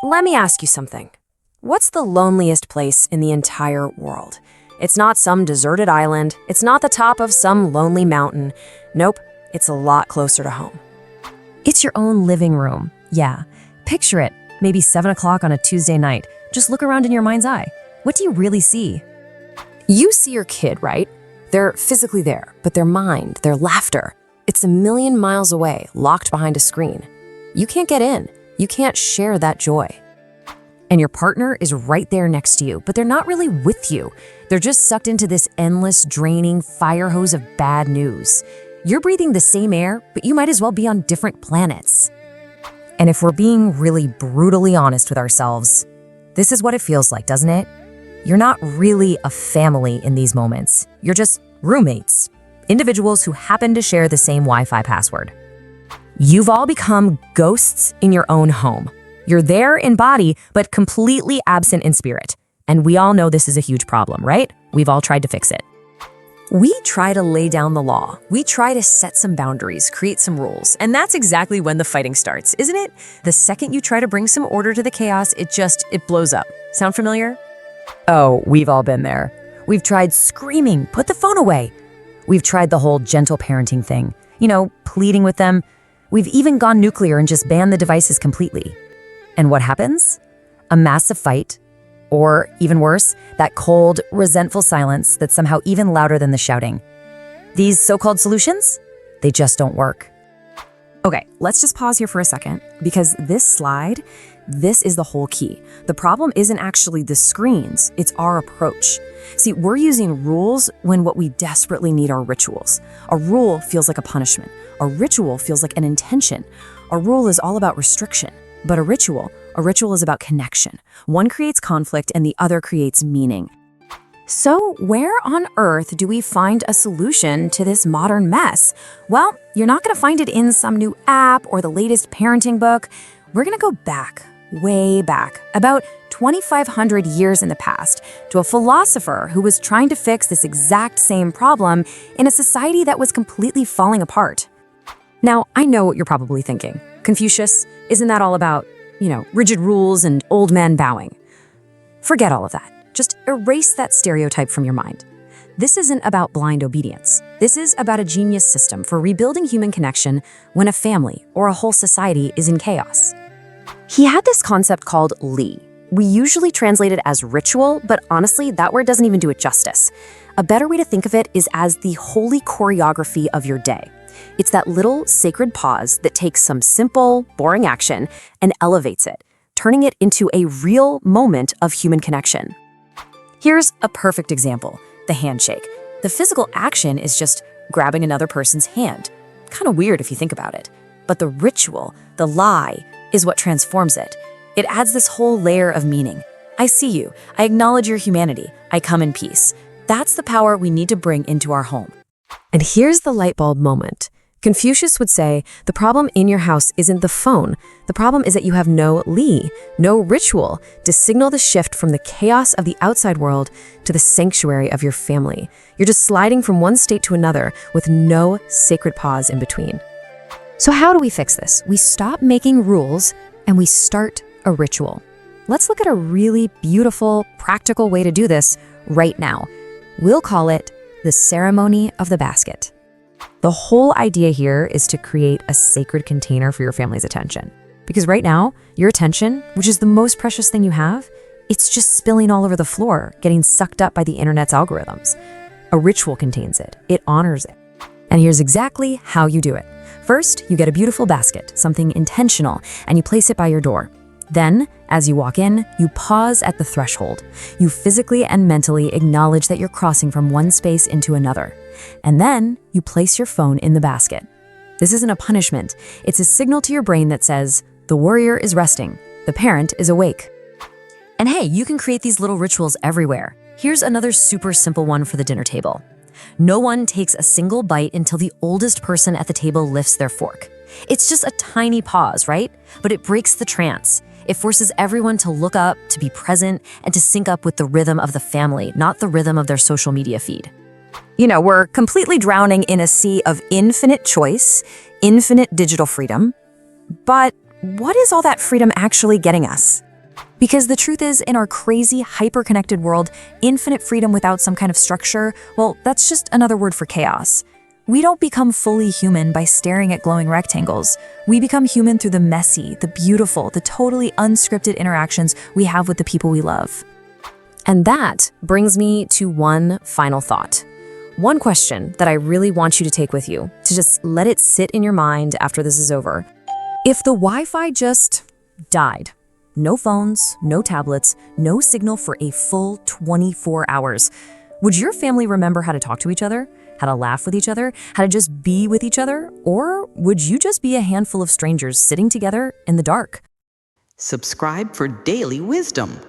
Let me ask you something. What's the loneliest place in the entire world? It's not some deserted island. It's not the top of some lonely mountain. Nope, it's a lot closer to home. It's your own living room. Yeah. Picture it. Maybe 7 o'clock on a Tuesday night. Just look around in your mind's eye. What do you really see? You see your kid, right? They're physically there, but their mind, their laughter, it's a million miles away, locked behind a screen. You can't get in. You can't share that joy. And your partner is right there next to you, but they're not really with you. They're just sucked into this endless, draining fire hose of bad news. You're breathing the same air, but you might as well be on different planets. And if we're being really brutally honest with ourselves, this is what it feels like, doesn't it? You're not really a family in these moments. You're just roommates, individuals who happen to share the same Wi-Fi password. You've all become ghosts in your own home. You're there in body, but completely absent in spirit. And we all know this is a huge problem, right? We've all tried to fix it. We try to lay down the law. We try to set some boundaries, create some rules. And that's exactly when the fighting starts, isn't it? The second you try to bring some order to the chaos, it blows up. Sound familiar? Oh, we've all been there. We've tried screaming, put the phone away. We've tried the whole gentle parenting thing, pleading with them. We've even gone nuclear and just banned the devices completely. And what happens? A massive fight, or even worse, that cold, resentful silence that's somehow even louder than the shouting. These so-called solutions, they just don't work. Okay, let's just pause here for a second, because this is the whole key. The problem isn't actually the screens, it's our approach. See, we're using rules when what we desperately need are rituals. A rule feels like a punishment. A ritual feels like an intention. A rule is all about restriction. But a ritual is about connection. One creates conflict and the other creates meaning. So where on earth do we find a solution to this modern mess? Well, you're not going to find it in some new app or the latest parenting book. We're going to go back, way back, about 2,500 years in the past, to a philosopher who was trying to fix this exact same problem in a society that was completely falling apart. Now, I know what you're probably thinking. Confucius, isn't that all about, rigid rules and old men bowing? Forget all of that. Just erase that stereotype from your mind. This isn't about blind obedience. This is about a genius system for rebuilding human connection when a family or a whole society is in chaos. He had this concept called Li. We usually translate it as ritual, but honestly, that word doesn't even do it justice. A better way to think of it is as the holy choreography of your day. It's that little sacred pause that takes some simple, boring action and elevates it, turning it into a real moment of human connection. Here's a perfect example, the handshake. The physical action is just grabbing another person's hand. Kind of weird if you think about it. But the ritual, the lie, is what transforms it. It adds this whole layer of meaning. I see you. I acknowledge your humanity. I come in peace. That's the power we need to bring into our home. And here's the light bulb moment. Confucius would say, the problem in your house isn't the phone. The problem is that you have no li, no ritual to signal the shift from the chaos of the outside world to the sanctuary of your family. You're just sliding from one state to another with no sacred pause in between. So how do we fix this? We stop making rules and we start a ritual. Let's look at a really beautiful, practical way to do this right now. We'll call it the ceremony of the basket. The whole idea here is to create a sacred container for your family's attention. Because right now, your attention, which is the most precious thing you have, it's just spilling all over the floor, getting sucked up by the internet's algorithms. A ritual contains it. It honors it. And here's exactly how you do it. First, you get a beautiful basket, something intentional, and you place it by your door. Then, as you walk in, you pause at the threshold. You physically and mentally acknowledge that you're crossing from one space into another. And then, you place your phone in the basket. This isn't a punishment. It's a signal to your brain that says, the warrior is resting, the parent is awake. And hey, you can create these little rituals everywhere. Here's another super simple one for the dinner table. No one takes a single bite until the oldest person at the table lifts their fork. It's just a tiny pause, right? But it breaks the trance. It forces everyone to look up, to be present, and to sync up with the rhythm of the family, not the rhythm of their social media feed. We're completely drowning in a sea of infinite choice, infinite digital freedom. But what is all that freedom actually getting us? Because the truth is, in our crazy, hyper-connected world, infinite freedom without some kind of structure, well, that's just another word for chaos. We don't become fully human by staring at glowing rectangles. We become human through the messy, the beautiful, the totally unscripted interactions we have with the people we love. And that brings me to one final thought. One question that I really want you to take with you, to just let it sit in your mind after this is over. If the Wi-Fi just died, no phones, no tablets, no signal for a full 24 hours, would your family remember how to talk to each other, how to laugh with each other, how to just be with each other? Or would you just be a handful of strangers sitting together in the dark? Subscribe for daily wisdom.